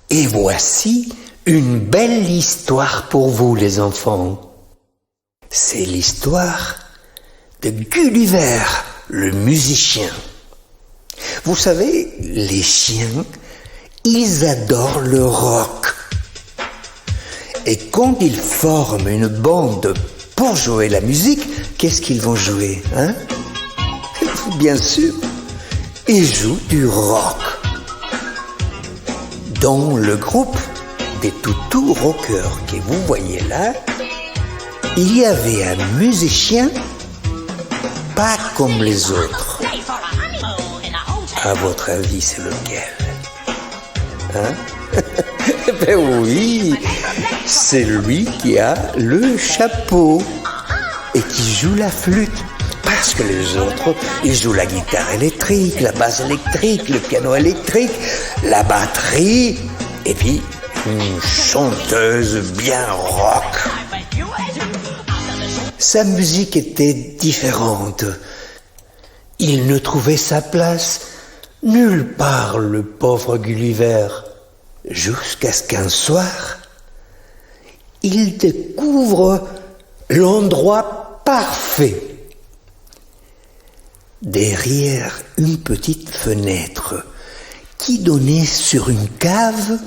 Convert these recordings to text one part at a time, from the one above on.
Et voici une belle histoire pour vous, les enfants. C'est l'histoire de Gulliver, le musicien. Vous savez, les chiens, ils adorent le rock. Et quand ils forment une bande pour jouer la musique, qu'est-ce qu'ils vont jouer, hein? Bien sûr, ils jouent du rock. Dans le groupe des toutous rockers que vous voyez là, il y avait un musicien pas comme les autres. À votre avis, c'est lequel? Hein? Ben oui, c'est lui qui a le chapeau et qui joue la flûte. Parce que les autres, ils jouent la guitare électrique, la basse électrique, le piano électrique, la batterie, et puis une chanteuse bien rock. Sa musique était différente. Il ne trouvait sa place nulle part, le pauvre Gulliver, jusqu'à ce qu'un soir, il découvre l'endroit parfait. Derrière une petite fenêtre qui donnait sur une cave,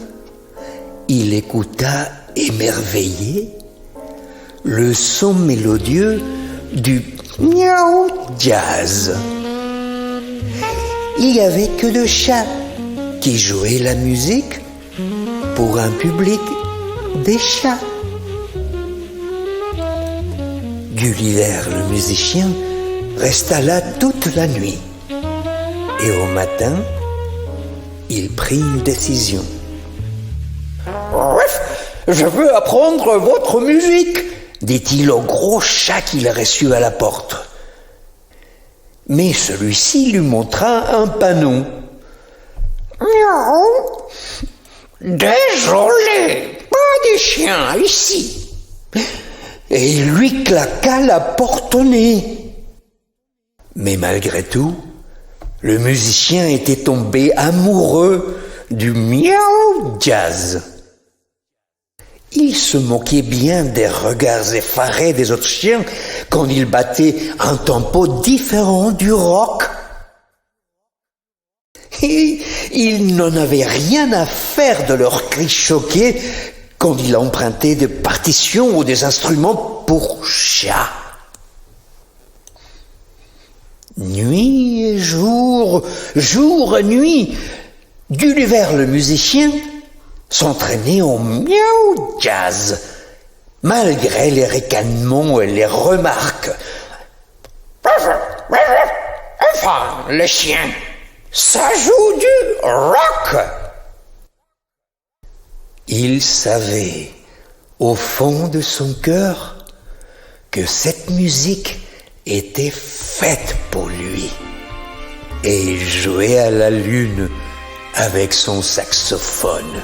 il écouta émerveillé le son mélodieux du miaou jazz. Il n'y avait que le chat qui jouait la musique pour un public des chats. Gulliver, le musicien, resta là toute la nuit. Et au matin, il prit une décision. « Je veux apprendre votre musique !» dit-il au gros chat qu'il a reçu à la porte. Mais celui-ci lui montra un panneau. « Non, désolé, pas de chien ici !» Et il lui claqua la porte au nez. Mais malgré tout, le musicien était tombé amoureux du miaou jazz. Il se moquait bien des regards effarés des autres chiens quand il battait un tempo différent du rock. Et il n'en avait rien à faire de leurs cris choqués quand il empruntait des partitions ou des instruments pour chats. Nuit et jour, jour et nuit, Gulliver le musicien s'entraînait au miaou jazz, malgré les ricanements et les remarques. Enfin, le chien, ça joue du rock. Il savait, au fond de son cœur, que cette musique était faite pour lui. Et il jouait à la lune avec son saxophone.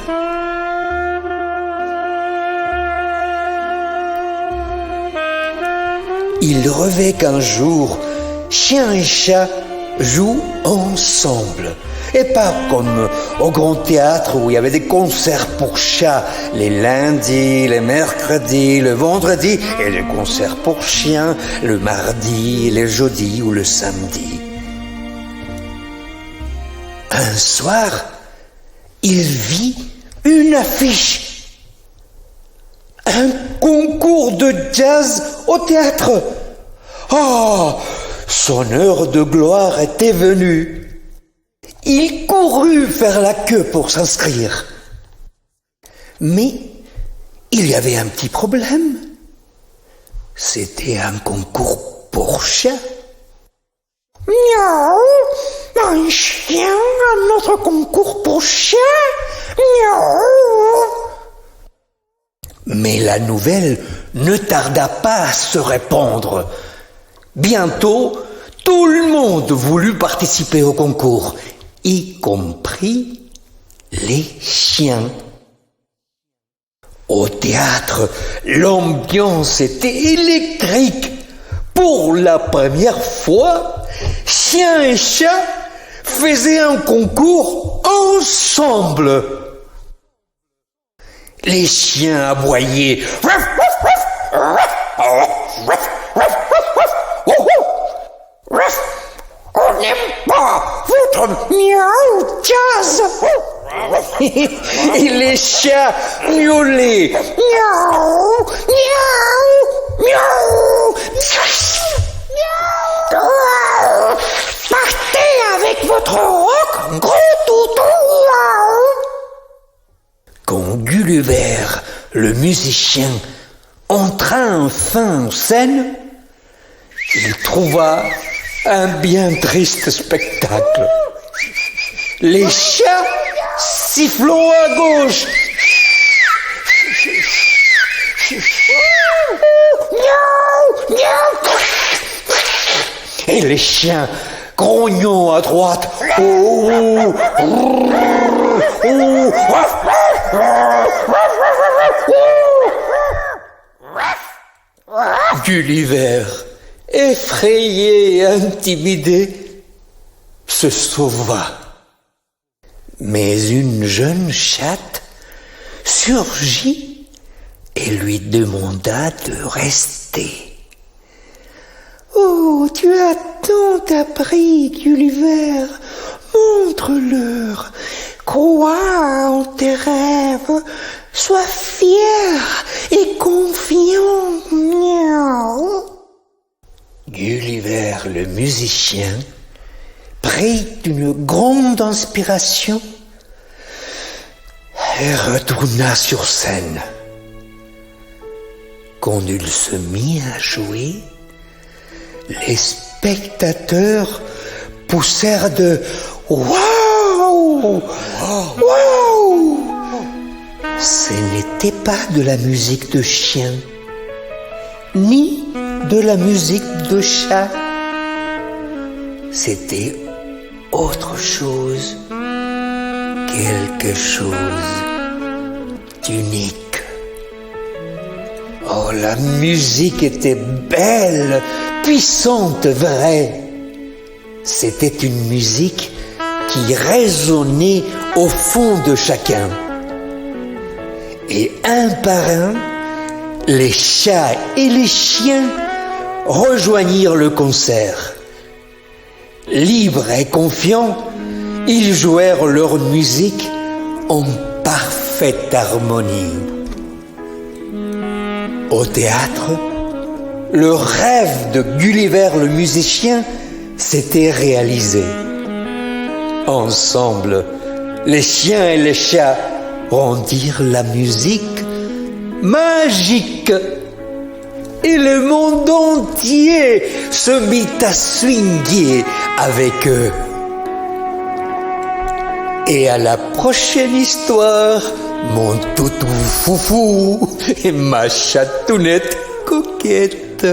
Il rêvait qu'un jour, chien et chat jouent ensemble. Et pas comme au grand théâtre où il y avait des concerts pour chats les lundis, les mercredis, le vendredi, et des concerts pour chiens le mardi, le jeudi ou le samedi. Un soir, il vit une affiche. Un concours de jazz au théâtre. Oh, son heure de gloire était venue. Il courut faire la queue pour s'inscrire. Mais il y avait un petit problème. C'était un concours pour chats. Miaou, un chien, un autre concours pour chats. Miaou. Mais la nouvelle ne tarda pas à se répandre. Bientôt, tout le monde voulut participer au concours, y compris les chiens. Au théâtre, l'ambiance était électrique. Pour la première fois, chiens et chats faisaient un concours ensemble. Les chiens aboyaient. On n'aime pas votre miaou jazz. Et les chats miaulaient. Miaou, miaou, miaou, miaou. Partez avec votre rock, gros toutou. Quand Gulliver, le musicien, entra enfin en scène, il trouva un bien triste spectacle. Les chats sifflant à gauche. Et les chiens grognant à droite. Gulliver, effrayé et intimidé, se sauva. Mais une jeune chatte surgit et lui demanda de rester. « Oh, tu as tant appris, Gulliver, montre-leur, crois en tes rêves, sois fier et confiant. » Gulliver, le musicien, prit une grande inspiration et retourna sur scène. Quand il se mit à jouer, les spectateurs poussèrent de « Waouh ! Waouh !» Ce n'était pas de la musique de chien, ni de la musique de chat. C'était autre chose, quelque chose d'unique. Oh, la musique était belle, puissante, vraie. C'était une musique qui résonnait au fond de chacun. Et un par un, les chats et les chiens rejoignirent le concert. Libres et confiants, ils jouèrent leur musique en parfaite harmonie. Au théâtre, le rêve de Gulliver le musicien s'était réalisé. Ensemble, les chiens et les chats rendirent la musique magique. Et le monde entier se mit à swinguer avec eux. Et à la prochaine histoire, mon toutou foufou et ma chatounette coquette.